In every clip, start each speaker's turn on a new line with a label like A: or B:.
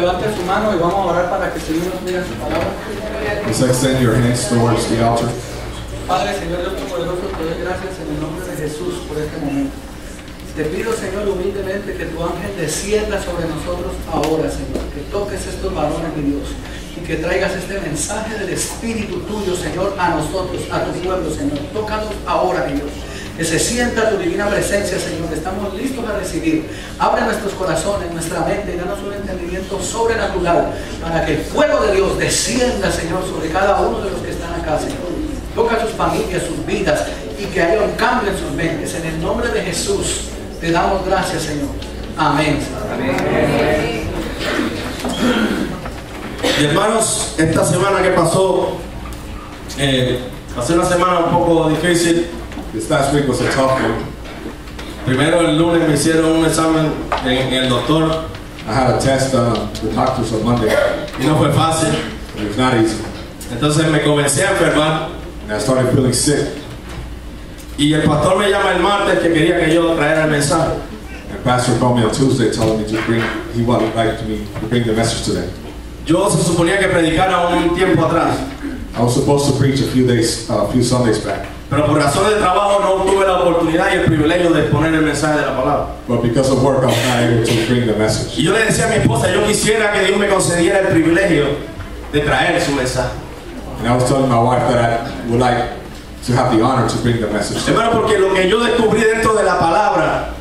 A: Levante su mano y vamos a orar para que el Señor nos diga su palabra.
B: Let's extend your hands towards the altar.
A: Padre, Señor Dios Todopoderoso, te doy gracias en el nombre de Jesús por este momento. Te pido, Señor, humildemente que tu ángel descienda sobre nosotros ahora, Señor. Que toques estos varones, mi Dios, y que traigas este mensaje del Espíritu tuyo, Señor, a nosotros, a tu pueblo, Señor. Tócanos ahora, mi Dios. Que se sienta tu divina presencia, Señor. Estamos listos a recibir. Abre nuestros corazones, nuestra mente y danos un entendimiento sobrenatural para que el fuego de Dios descienda, Señor, sobre cada uno de los que están acá, Señor. Toca sus familias, sus vidas y que haya un cambio en sus mentes. En el nombre de Jesús te damos gracias, Señor. Amén. Amén.
C: Y hermanos, esta semana que pasó, hace una semana un poco difícil.
B: This last week was a tough one.
C: Primero el lunes me hicieron un examen en el doctor.
B: I had a test with the doctors on Monday.
C: Y no fue fácil.
B: It was not easy.
C: Entonces me comencé a enfermar.
B: And I started feeling sick.
C: Y el pastor me llama el martes que quería que yo trajera el mensaje.
B: And Pastor called me on Tuesday telling me he would like me to bring the message today.
C: Yo se suponía que predicara un tiempo atrás.
B: I was supposed to preach a few Sundays back.
C: Pero por razones de trabajo no tuve la oportunidad y el privilegio de exponer el mensaje de la palabra.
B: But because of work, I was not able to bring the message.
C: Y yo le decía a mi esposa, yo quisiera que Dios me concediera el privilegio de traer su mensaje.
B: And I was telling my wife that I would like to have the honor to bring the message.
C: Hermano, porque lo que yo descubrí dentro de la palabra,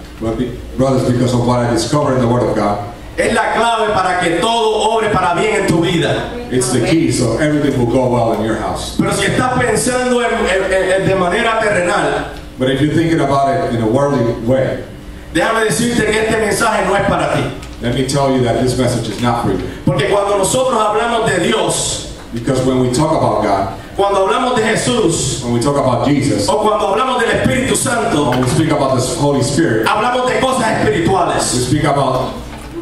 B: brothers, because of what I discovered in the Word of God,
C: es la clave para que todo obre para bien en tu vida.
B: it's the key, so everything will go well in your house.
C: Pero si estás pensando de manera terrenal,
B: But if you're thinking about it in a worldly way,
C: déjame decirte que este mensaje no es para ti.
B: let me tell you that this message is not for you.
C: Porque cuando nosotros hablamos de Dios,
B: Because when we talk about God,
C: cuando hablamos de Jesús,
B: when we talk about Jesus,
C: o cuando hablamos del Espíritu Santo,
B: when we speak about the Holy Spirit,
C: hablamos de cosas
B: we
C: espirituales.
B: speak about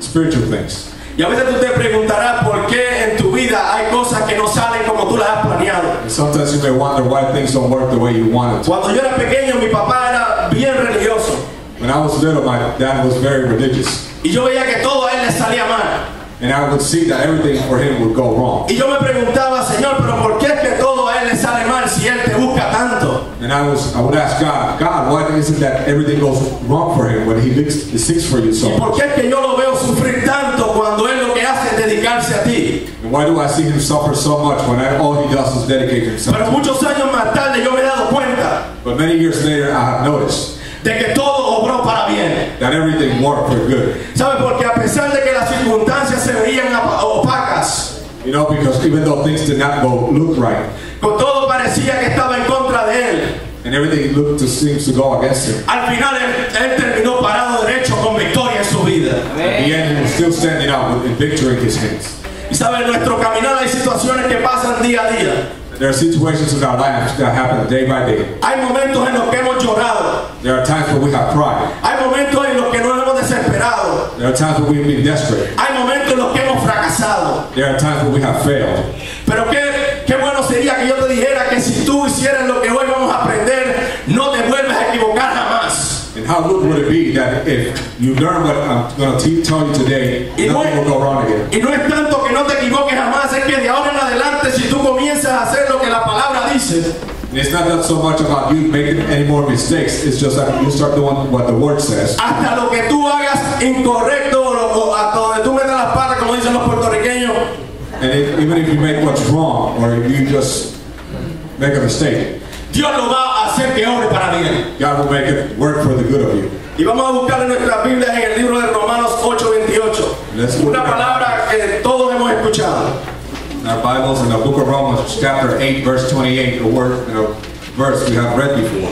B: spiritual things.
C: Y a veces tú te preguntarás por qué en tu vida hay cosas que no salen como tú las has planeado.
B: And sometimes you may wonder why things don't work the way you want it to.
C: Cuando yo era pequeño, mi papá era bien religioso.
B: When I was little, my dad was very religious.
C: Y yo veía que todo a él le salía mal.
B: And I would see that everything for him would go wrong.
C: Y yo me preguntaba, Señor, pero ¿por qué es que todo a él le sale mal si él te busca tanto?
B: And I would ask God, why is it that everything goes wrong for him when he seeks for you so
C: ¿Y por
B: much?
C: qué es que yo lo veo sufrir tanto cuando él lo que hace es dedicarse a ti?
B: And why do I see him suffer so much when all he does is dedicate himself
C: Pero
B: to
C: muchos años más tarde yo me he dado cuenta
B: But many years later, I have noticed
C: de que todo obró para bien.
B: that everything worked for good.
C: ¿Sabe? Porque a pesar de que las circunstancias se veían opacas,
B: You know, because even though things did not look right,
C: con todo parecía que estaba en contra de él,
B: and everything seems to go against him,
C: al final él terminó parado derecho con victoria en su vida.
B: at the end he was still standing out in victory in his hands.
C: Y sabe, en nuestro caminar hay situaciones que pasan día a día.
B: There are situations in our lives that happen day by day.
C: Hay momentos en los que hemos llorado.
B: There are times when we have cried.
C: Hay momentos en los que nos hemos desesperado.
B: There are times when we've been desperate.
C: Hay momentos en los que hemos fracasado.
B: There are times when we have failed.
C: Pero qué bueno sería que yo te dijera que si tú hicieras lo que hoy vamos a aprender, no te vuelves a equivocar jamás.
B: And how good would it be that if you learn what I'm going to tell you today, nothing will go wrong again.
C: Y no es tanto que no te equivoques jamás, es que de ahora en adelante si tú comienzas a hacer lo que la palabra dice,
B: And it's not so much about you making any more mistakes. It's just that you start doing what the word says.
C: hasta lo que tú hagas incorrecto o hasta donde tú metas las patas, como dicen los puertorriqueños,
B: And even if you make what's wrong or you just make a mistake,
C: Dios lo va a hacer que obre para bien.
B: God will make it work for the good of you.
C: Y vamos a buscar en nuestras Biblias en el libro de Romanos 8:28. Una palabra que todos hemos escuchado.
B: In our Bibles, in the book of Romans, chapter 8, verse 28, a verse we have read before.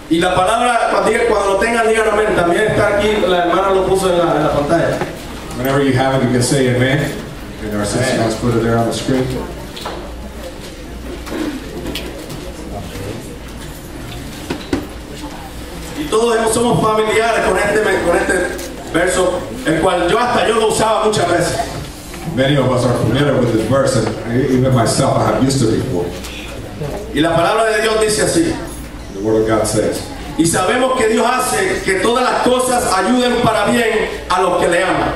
C: Y la palabra, cuando lo tengan, díganlo amén. También está aquí, la hermana lo puso en la pantalla.
B: Whenever you have it, you can say amen. And our sister has put it there on the screen.
C: Y todos somos familiares con este verso, el cual yo lo usaba muchas veces.
B: Many of us are familiar with this verse, and even myself, I have used it before.
C: Y la palabra de Dios dice así.
B: The Word of God says,
C: Y sabemos que Dios hace que todas las cosas ayuden para bien a los que le aman.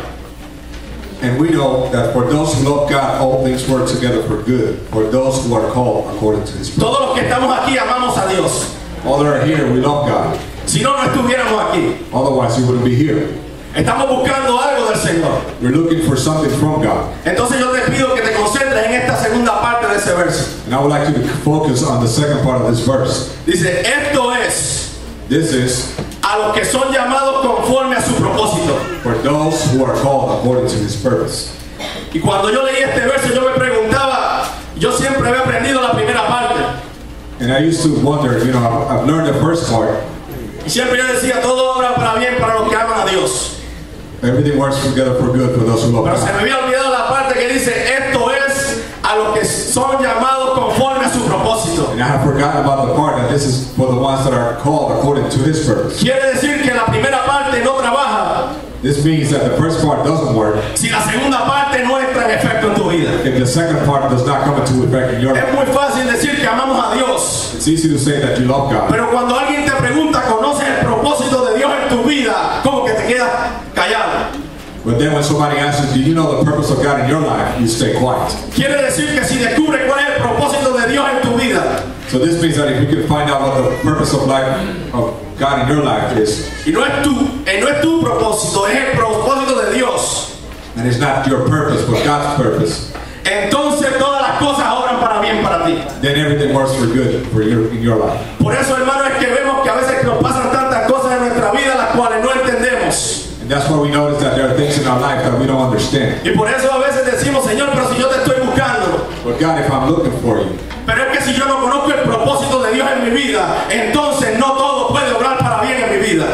B: And we know that for those who love God, all things work together for good, for those who are called according to His purpose.
C: Todos los que estamos aquí amamos a Dios.
B: All that are here, we love God.
C: Si no, no estuviéramos aquí.
B: Otherwise, you wouldn't be here.
C: Estamos buscando algo del Señor.
B: We're looking for something from God.
C: Entonces yo te pido que te concentres en esta segunda parte de ese verso.
B: And I would like you to focus on the second part of this verse.
C: Dice, esto es
B: This is
C: a los que son llamados conforme a su propósito.
B: for those who are called according to His purpose.
C: Y cuando yo leí este verso, yo me preguntaba, yo siempre había aprendido la primera parte.
B: And I used to wonder, I've learned the first part.
C: Y siempre yo decía, todo obra para bien para los que aman a Dios.
B: Everything works together for good for those who love
C: Pero se me
B: God.
C: había olvidado la parte que dice, esto es a los que son llamados conforme a su propósito.
B: And I have forgotten about the part that this is for the ones that are called according to His purpose.
C: Quiere decir que la primera parte no trabaja
B: This means that the first part doesn't work
C: si la segunda parte no entra en efecto en tu vida.
B: if the second part does not come into effect in your
C: Es
B: life.
C: muy fácil decir que amamos a Dios,
B: It's easy to say that you love God.
C: pero cuando alguien te pregunta, ¿conoces el propósito de Dios en tu vida? Como que te quedas callado.
B: But then when somebody asks you, do you know the purpose of God in your life? You stay quiet.
C: Quiere decir que si descubres cuál es el propósito de Dios en tu vida,
B: So this means that if you can find out what the purpose of God in your life is,
C: y no es tu propósito, es el propósito de Dios,
B: and it's not your purpose but God's purpose,
C: entonces todas las cosas obran para bien para ti.
B: then everything works for good in your life.
C: Por eso, hermano, es que vemos que a veces nos pasan tantas cosas en nuestra vida las cuales no entendemos.
B: And that's why we notice that there are things in our life that we don't understand.
C: Y por eso a veces decimos, Señor, pero si yo te estoy buscando,
B: But God, if I'm looking for you,
C: pero es que si yo no conozco el propósito de Dios en mi vida, entonces no todo puede obrar para bien en mi vida.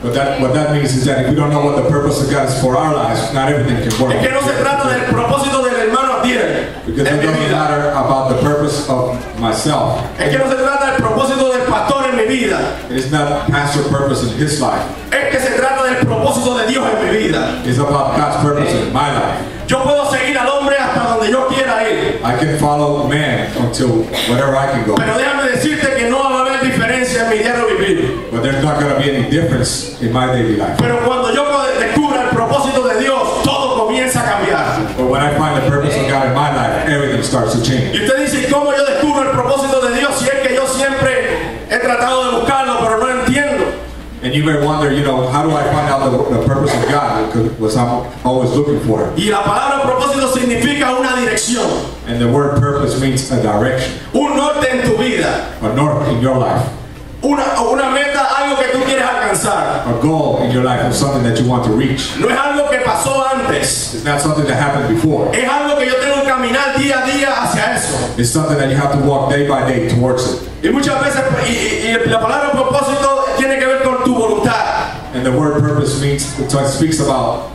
B: but what that means is that if we don't know what the purpose of God is for our lives, not everything can work.
C: Es que no se trata del propósito del hermano Atiel
B: Because
C: en
B: it
C: mi
B: doesn't
C: vida.
B: matter about the purpose of myself.
C: Es que no se trata del propósito del pastor en mi vida.
B: It is not pastor's purpose in his life.
C: Es que se trata del propósito de Dios en mi vida.
B: It's about God's purpose in my life.
C: Yo puedo seguir al hombre hasta donde yo quiera ir.
B: I can follow man until wherever I can go.
C: Pero déjame decirte que no va a haber diferencia en mi diario vivir.
B: But there's not going to be any difference in my daily life.
C: Pero cuando yo descubra el propósito de Dios, todo comienza a cambiar.
B: But when I find the purpose of God in my life, everything starts to change.
C: Y usted dice, ¿y cómo yo descubro el propósito de Dios si es que yo siempre he tratado de buscarlo, pero no entiendo?
B: And you may wonder, how do I find out the purpose of God? Because I'm always looking for it.
C: Y la palabra propósito significa una dirección,
B: And the word purpose means a direction,
C: un norte en tu vida,
B: a north in your life,
C: una meta, algo que tú quieres alcanzar.
B: a goal in your life, or something that you want to reach.
C: No es algo que pasó antes,
B: It's not something that happened before.
C: es algo que yo tengo que caminar día a día hacia eso.
B: It's something that you have to walk day by day towards it.
C: Y muchas veces, y la palabra propósito tiene que ver con tu voluntad.
B: And the word purpose speaks about,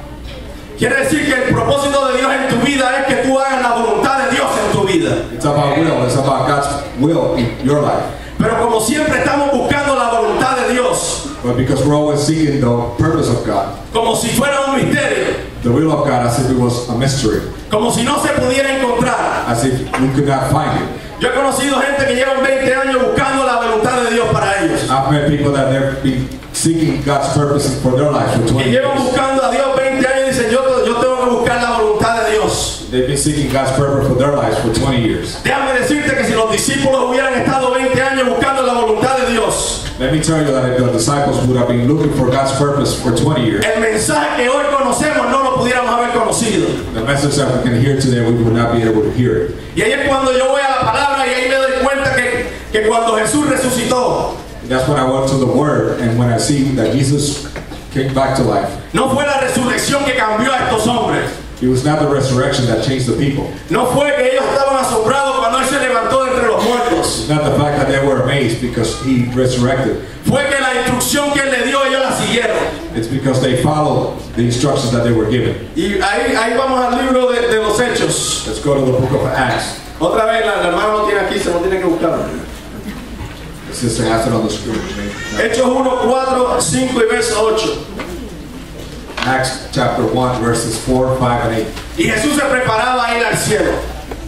C: Quiere decir que el propósito de Dios en tu vida es que tú hagas la voluntad de Dios en tu vida.
B: it's about will, it's about God's will in your life.
C: Pero como siempre estamos buscando la voluntad de Dios,
B: But because we're always seeking the purpose of God,
C: como si fuera un misterio,
B: the will of God, as if it was a mystery,
C: como si no se pudiera encontrar.
B: as if we could not find it.
C: Yo he conocido gente que llevan 20 años buscando la voluntad de Dios para ellos.
B: I've met people that they've been seeking God's purpose for their life for 20
C: Y llevan
B: years.
C: buscando a Dios 20 años y dicen, yo tengo que buscar la voluntad de Dios.
B: They've been seeking God's purpose for their lives for 20 years.
C: Déjame decirte que si los discípulos hubieran estado 20 años buscando la voluntad de Dios,
B: Let me tell you that if the disciples would have been looking for God's purpose for 20 years,
C: el mensaje que hoy conocemos no lo pudiéramos haber conocido.
B: the message that we can hear today, we would not be able to hear it.
C: Y ahí es cuando yo voy a la palabra y ahí me doy cuenta que cuando Jesús resucitó,
B: And that's when I went to the Word, and when I see that Jesus came back to life.
C: no fue la resurrección que cambió a estos hombres.
B: It was not the resurrection that changed the people.
C: No fue que ellos estaban asombrados cuando Él se levantó de entre los muertos.
B: It's not the fact that they were amazed because He resurrected.
C: Fue que la instrucción que Él le dio, ellos la siguieron.
B: It's because they followed the instructions that they were given.
C: Y ahí vamos al libro de los Hechos.
B: Let's go to the book of Acts.
C: Otra vez, la hermana no tiene aquí, se lo tiene que buscar.
B: The sister has it on the screen.
C: Hechos 1, 4, 5 y verso 8.
B: Acts chapter 1, verses 4, 5, and 8.
C: Y Jesús se preparaba a ir al cielo.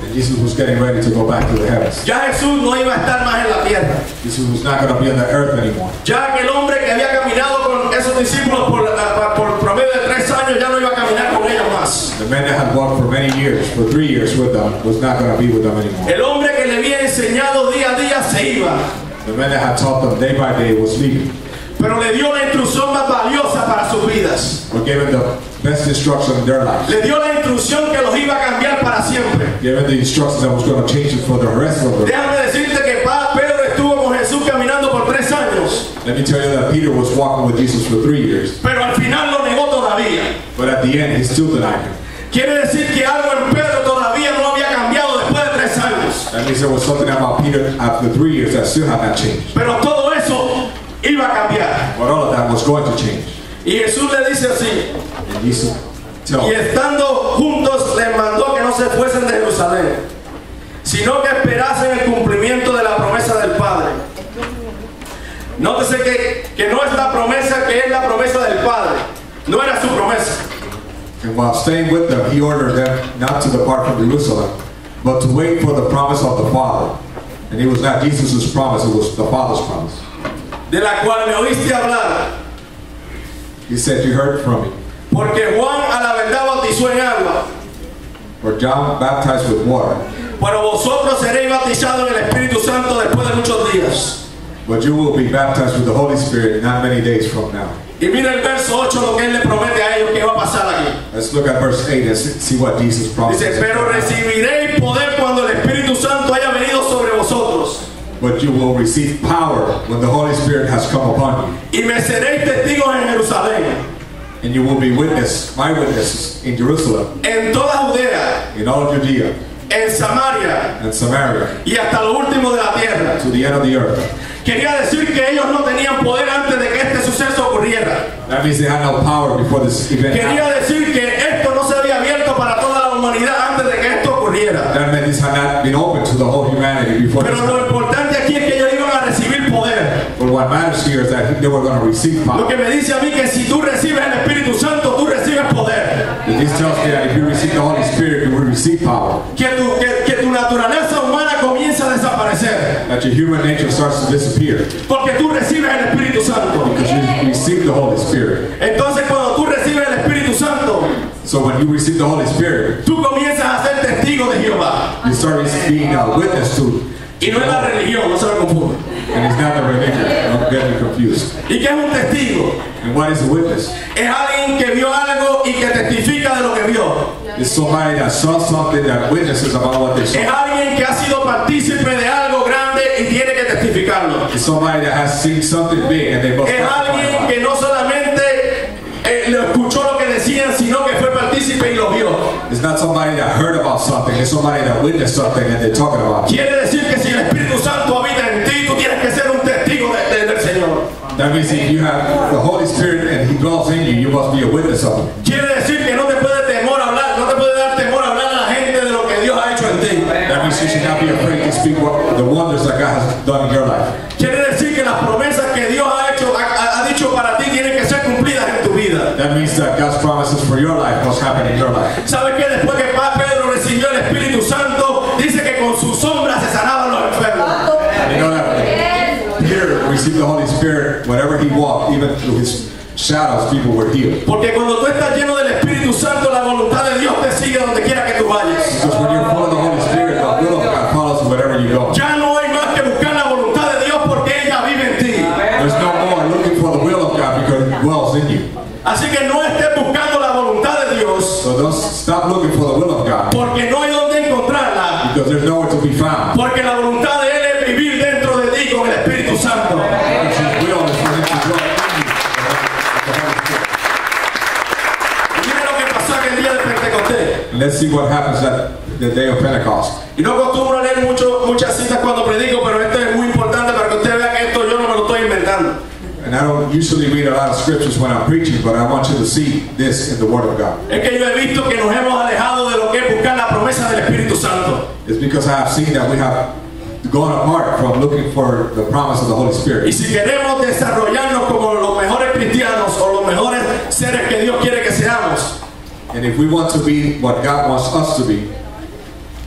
B: And Jesus was getting ready to go back to the heavens.
C: Ya Jesús no iba a estar más en la tierra.
B: Jesus was not going to be on the earth anymore.
C: Ya aquel hombre que había caminado con esos discípulos por promedio de 3 años ya no iba a caminar con ellos más.
B: The man that had walked for many years, for 3 years with them, was not going to be with them anymore.
C: El hombre que le había enseñado día a día se iba.
B: The man that had taught them day by day was leaving.
C: Pero le dio la instrucción más valiosa para sus vidas.
B: But gave them the best instruction in their life.
C: Le dio la instrucción que los iba a cambiar para siempre.
B: Gave them the instructions that was going to change it for the rest of their life.
C: Déjame decirte que Pedro estuvo con Jesús caminando por 3 años.
B: Let me tell you that Peter was walking with Jesus for 3 years.
C: Pero al final lo negó todavía.
B: But at the end, he still denied him.
C: Quiere decir que algo en Pedro todavía no había cambiado después de 3 años.
B: That means there was something about Peter after 3 years that still had not changed.
C: Pero todo eso iba a cambiar.
B: But all of that was going to change.
C: Y Jesús le dice así.
B: And Jesus tells
C: Y estando juntos les mandó que no se fuesen de Jerusalén, sino que esperasen el cumplimiento de la promesa del Padre. Nótese que no es la promesa, que es la promesa del Padre. No era su promesa.
B: And while staying with them, he ordered them not to depart from Jerusalem, but to wait for the promise of the Father. And it was not Jesus' promise, it was the Father's promise.
C: De la cual me oíste hablar.
B: He said, you heard from me.
C: Porque Juan a la verdad bautizó en agua.
B: For John baptized with water,
C: Pero vosotros seréis bautizados en el Espíritu Santo después de muchos días.
B: but you will be baptized with the Holy Spirit not many days from now.
C: Y mira el verso 8 lo que él le promete a ellos que va a pasar aquí.
B: Let's look at verse 8 and see what Jesus promised.
C: Dice, pero recibiréis poder cuando el Espíritu Santo haya venido sobre vosotros.
B: But you will receive power when the Holy Spirit has come upon you.
C: Y me seréis testigos en Jerusalén,
B: And you will be my witnesses in Jerusalem,
C: en toda Judea,
B: in all Judea,
C: en Samaria
B: and Samaria,
C: y hasta lo último de la tierra.
B: to the end of the earth.
C: Quería decir que ellos no tenían poder antes de que este suceso ocurriera.
B: That means they had no power before this event happened.
C: Quería decir que esto no se había abierto para toda la humanidad antes de que esto ocurriera.
B: That meant this had not been open to the whole humanity before this
C: Pero lo
B: happened.
C: importante aquí es que ellos iban a recibir poder.
B: But what matters here is that they were going to receive
C: Lo
B: power.
C: que me dice a mí que si tú recibes el Espíritu Santo, tú recibes poder.
B: And this tells me that if you receive the Holy Spirit, you will receive power.
C: Que tu naturaleza humana comienza a desaparecer.
B: That your human nature starts to disappear
C: Porque tú recibes el Espíritu Santo.
B: because you receive the Holy Spirit.
C: Entonces cuando tú recibes el Espíritu Santo,
B: So when you receive the Holy Spirit,
C: tú comienzas a ser testigo de Jehová.
B: you start being a witness to.
C: Y no es la religión, no se me confunda.
B: And it's not the religion. Don't get me confused.
C: ¿Y qué es un testigo?
B: And what is a witness?
C: Es alguien que vio algo y que testifica de lo que vio.
B: It's somebody that saw something that witnesses about what they
C: Es
B: saw.
C: alguien que ha sido partícipe de algo grande y tiene que testificarlo.
B: It's somebody that has seen something big and they must
C: Es alguien
B: testify.
C: que no solamente lo escuchó lo que decían, sino que fue partícipe y lo vio.
B: It's not somebody that heard about something. It's somebody that witnessed something and they're talking about it.
C: Quiere decir que si el Espíritu Santo habita en ti, tú tienes que ser un testigo del Señor.
B: That means if you have the Holy Spirit and He dwells in you, you must be a witness of it.
C: Quiere decir que no te puede temor hablar, no te puede dar temor hablar a la gente de lo que Dios ha hecho en ti.
B: That means you should not be afraid to speak the wonders that God has done in your life.
C: Quiere decir que las promesas que Dios ha dicho para ti tienen que ser cumplidas en tu vida.
B: That means that God's promises for your life must happen in your life.
C: ¿Sabes que después que Pedro recibió el Espíritu Santo, dice que con su sombra se sanaban los enfermos?
B: You know that Peter received the Holy Spirit whenever he walked, even through his shadows, people were healed.
C: Porque cuando tú estás lleno del Espíritu Santo, la voluntad de Dios te sigue donde quiera que tú vayas.
B: Because when you're full of the Holy Spirit, the will of God follows you wherever you go.
C: Ya no hay más que buscar la voluntad de Dios porque ella vive en ti.
B: There's no more looking for the will of God because it dwells in you.
C: Así que no estés buscando la voluntad de Dios
B: So don't stop looking for the will of God
C: porque no hay donde encontrarla.
B: because there's nowhere to be found.
C: Porque la voluntad de Él es vivir dentro de ti con el Espíritu Santo.
B: Because His will is for Him to dwell in you.
C: Y mira lo que pasó aquel día de Pentecostés.
B: And let's see what happens at the day of Pentecost.
C: Y no acostumbro a leer muchas citas cuando predico, pero esto es muy importante para que usted vea que esto yo no me lo estoy inventando.
B: And I don't usually read a lot of scriptures when I'm preaching, but I want you to see this in the Word of God.
C: Es que yo he visto que nos hemos alejado de lo que es buscar la promesa del Espíritu Santo.
B: It's because I have seen that we have gone apart from looking for the promise of the Holy
C: Y
B: Spirit.
C: si queremos desarrollarnos como los mejores cristianos o los mejores seres que Dios quiere que seamos,
B: And if we want to be what God wants us to be,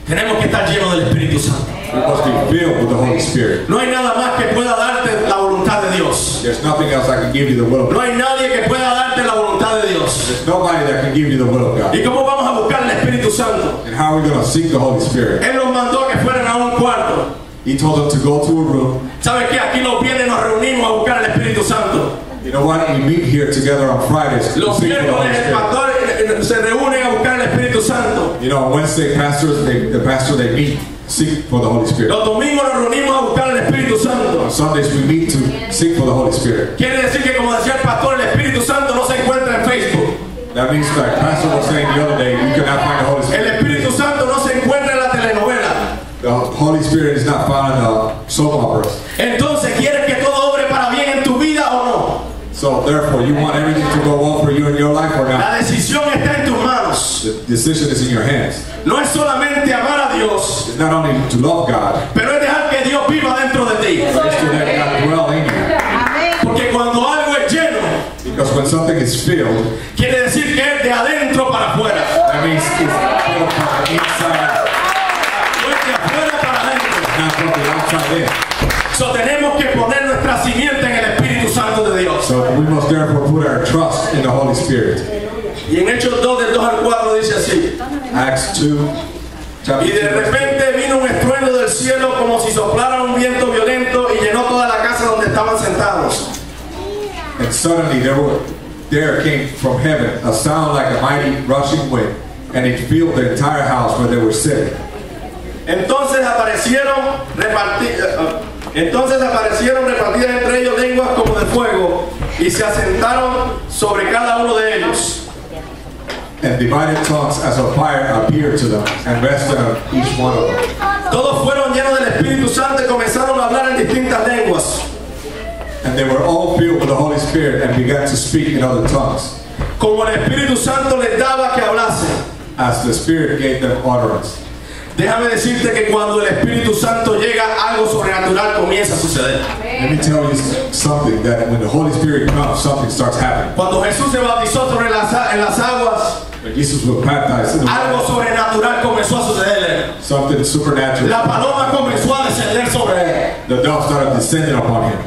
C: tenemos que estar llenos del Espíritu Santo.
B: we must be filled with the Holy Spirit.
C: No hay nada más que pueda darte la voluntad de Dios.
B: There's nothing else I can give you the will of
C: No
B: God.
C: hay nadie que pueda darte darte la voluntad de Dios.
B: There's nobody that can give you the will of God.
C: ¿Y cómo vamos a buscar el Espíritu Santo?
B: And how are we going to seek the Holy Spirit?
C: Él nos mandó que fueran a un cuarto.
B: He told them to go to a room.
C: ¿Sabe qué? Aquí los viernes nos reunimos a buscar el Espíritu Santo.
B: You know what? We meet here together on Fridays to
C: Los
B: seek for the Holy
C: miércoles el
B: Spirit.
C: pastor se reúnen a buscar el Espíritu Santo.
B: You know, on Wednesday, the pastor they meet, seek for the Holy Spirit.
C: Los domingos nos reunimos a buscar el Espíritu Santo.
B: On Sundays we meet to seek for the Holy Spirit.
C: Quiere decir que, como decía el pastor, el Espíritu Santo no se encuentra en Facebook.
B: That means, like Pastor was saying the other day, you cannot find the Holy
C: El
B: Spirit.
C: Espíritu Santo no se encuentra en la telenovela.
B: The Holy Spirit is not found in the soap operas.
C: Entonces, ¿quieres que todo obre para bien en tu vida o no?
B: So therefore, you want everything to go well for you in your life or not?
C: La decisión está en tus manos.
B: The decision is in your hands.
C: No es solamente amar a Dios,
B: It's not only to love God,
C: pero es dejar que Dios viva dentro de ti.
B: but it's to let God dwell in you.
C: Porque cuando algo es lleno,
B: Because when something is filled,
C: quiere decir que es de adentro para afuera.
B: that means it's filled from the inside out,
C: No es de afuera para adentro.
B: not from the outside in.
C: So, tenemos que poner nuestra simiente en el Espíritu Santo de Dios.
B: So we must therefore put our trust in the Holy Spirit.
C: Y en Hechos 2, del 2 al 4 dice así.
B: Acts 2, chapter
C: Y de
B: 2.
C: repente vino un estruendo del cielo como si soplara un viento violento y llenó toda la casa donde estaban sentados.
B: And suddenly there came from heaven a sound like a mighty rushing wind, and it filled the entire house where they were sitting.
C: Entonces aparecieron repartidas entre ellos lenguas como de fuego y se asentaron sobre cada uno de ellos.
B: And divided tongues as of fire appeared to them, and rested on each one of them.
C: Todos fueron llenos del Espíritu Santo y comenzaron a hablar en distintas lenguas,
B: And they were all filled with the Holy Spirit and began to speak in other tongues,
C: como el Espíritu Santo les daba que hablasen.
B: as the Spirit gave them utterance.
C: Déjame decirte que cuando el Espíritu Santo llega, algo sobrenatural comienza a suceder.
B: Let me tell you something, that when the Holy Spirit comes, something starts happening.
C: Cuando Jesús se bautizó en las aguas,
B: When Jesus was baptized in the
C: algo
B: water,
C: sobrenatural comenzó a sucederle.
B: something supernatural.
C: La paloma comenzó a descender sobre él.
B: The dove started descending upon him.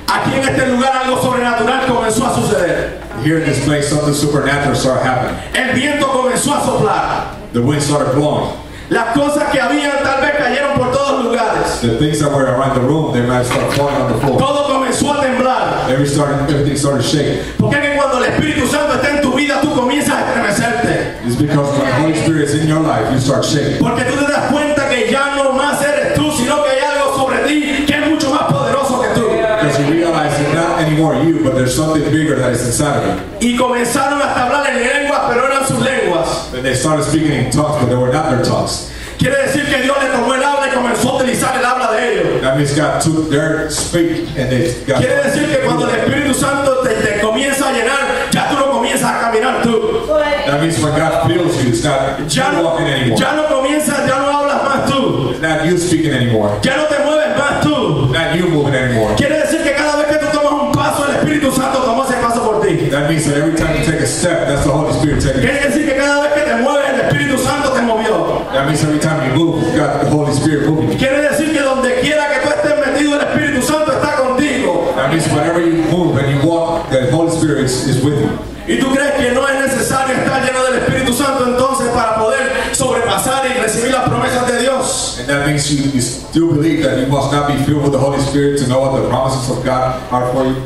C: Aquí en este lugar algo sobrenatural comenzó a suceder.
B: Here in this place, something supernatural started happening.
C: El viento comenzó a soplar.
B: The wind started blowing.
C: Las cosas que habían tal vez cayeron por todos lugares.
B: The things that were around the room, they might start falling on the floor.
C: Todo comenzó a temblar.
B: Everything started shaking.
C: Porque es que cuando el Espíritu Santo está en tu vida, tú comienzas a estremecerte.
B: It's because when the Holy Spirit is in your life, you start shaking.
C: Porque tú te das cuenta que ya no más eres tú, sino que hay algo sobre ti que es mucho más poderoso que tú.
B: Because you realize it's not anymore you, but there's something bigger that is inside of you.
C: Y comenzaron hasta a hablar en lenguas, pero eran sus lenguas.
B: And they started speaking in tongues, but they were not their tongues.
C: Quiere decir que Dios le tomó el habla y comenzó a utilizar el habla de ellos.
B: That means God took their speak and they got.
C: Quiere decir que cuando el Espíritu Santo te comienza a llenar, ya tú no comienzas a caminar tú.
B: That means when God fills you, it's not
C: Ya
B: you
C: no,
B: walking anymore.
C: ya no comienzas, ya no hablas más tú.
B: It's not you speaking anymore.
C: Ya no te mueves más tú.
B: It's not you moving anymore.
C: Quiere decir que cada vez que tú tomas un paso, el Espíritu Santo tomó ese paso por ti.
B: That means that every time you take a step, that's the Holy Spirit taking it.
C: Quiere decir que cada vez que te mueves, el Espíritu Santo te movió.
B: That means every time you move, you've got the Holy Spirit moving you.
C: Quiere decir que donde quiera que tú estés metido, el Espíritu Santo está contigo.
B: That means whenever you move and you walk, the Holy Spirit is with you.
C: Y tú crees que no es necesario estar lleno del Espíritu Santo entonces para poder sobrepasar y recibir las promesas de Dios.
B: And that means you still believe that you must not be filled with the Holy Spirit to know what the promises of God are for you.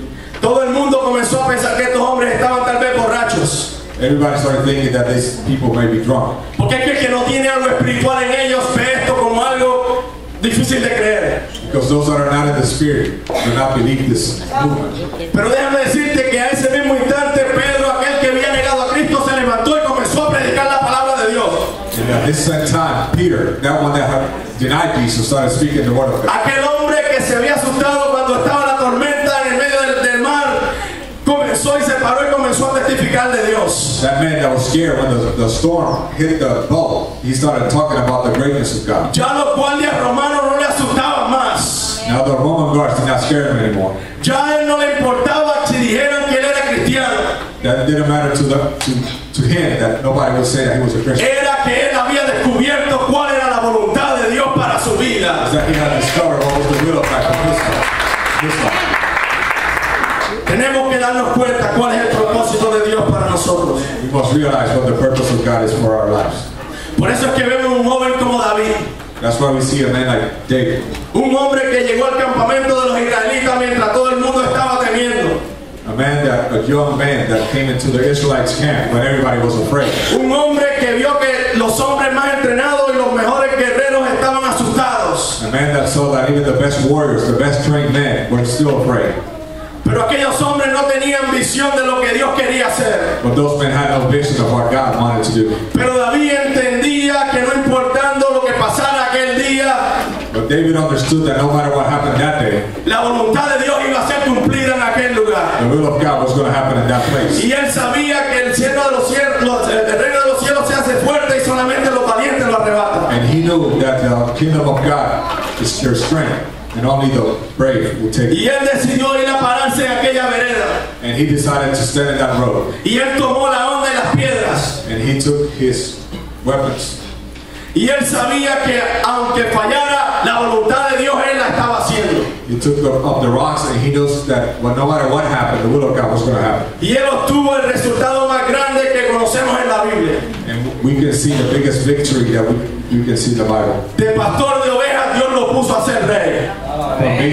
C: Todo el mundo comenzó a pensar que estos hombres estaban tal vez borrachos.
B: Everybody started thinking that these people may be drunk.
C: Porque es que el que no tiene algo espiritual en ellos ve esto como algo difícil de creer.
B: Because those that are not in the Spirit do not believe this movement.
C: Pero déjame decirte que a ese mismo instante Pedro, aquel que había negado a Cristo, se levantó y comenzó a predicar la palabra de Dios.
B: And at this same time, Peter, that one that had denied Jesus, started speaking the word of God.
C: Aquel hombre que se había asustado cuando estaba la tormenta en el medio del mar, comenzó y se paró y comenzó a testificar de Dios.
B: That man that was scared when the storm hit the boat, he started talking about the greatness of God.
C: Ya los guardias romanos no le asustaban más.
B: Now the Roman guards did not scare him anymore.
C: Ya a él no le importaba si dijeran que él era cristiano.
B: That didn't matter to him that nobody would say that he was a Christian.
C: Era que él había descubierto cuál era la voluntad de Dios para su vida.
B: That he had discovered what was the will of God for his life.
C: Tenemos que darnos cuenta cuál es el propósito de
B: realize what the purpose of God is for our lives.
C: Por eso es que vemos un joven como David.
B: That's why we see a man like David.
C: Un hombre que llegó al campamento de los israelitas mientras todo el mundo estaba temiendo.
B: A young man that came into the Israelites' camp when everybody was afraid.
C: Un hombre que vio que los hombres más entrenados y los mejores guerreros estaban asustados.
B: A man that saw that even the best warriors, the best trained men, were still afraid.
C: Pero aquellos hombres no tenían visión de lo que Dios quería hacer.
B: But those men had no vision of what God wanted to do.
C: Pero David entendía que no importando lo que pasara aquel día,
B: But David understood that no matter what happened that day,
C: la voluntad de Dios iba a ser cumplida en aquel lugar.
B: the will of God was going to happen in that place.
C: Y él sabía que el reino de los cielos se hace fuerte y solamente los valientes lo arrebatan.
B: And he knew that the kingdom of God is their strength, and only the brave will take it.
C: Y él decidió ir a pararse en aquella vereda.
B: And he decided to stand in that road.
C: Y él tomó la onda y las piedras.
B: And he took his weapons.
C: Y él sabía que aunque fallara, la voluntad de Dios él la estaba haciendo.
B: He took up the rocks, and he knows that no matter what happened, the will of God was going to happen.
C: Y él obtuvo el resultado más grande que conocemos en la Biblia.
B: And we can see the biggest victory that you can see in the Bible.
C: De pastor de ovejas, Dios lo puso a ser rey.
B: From being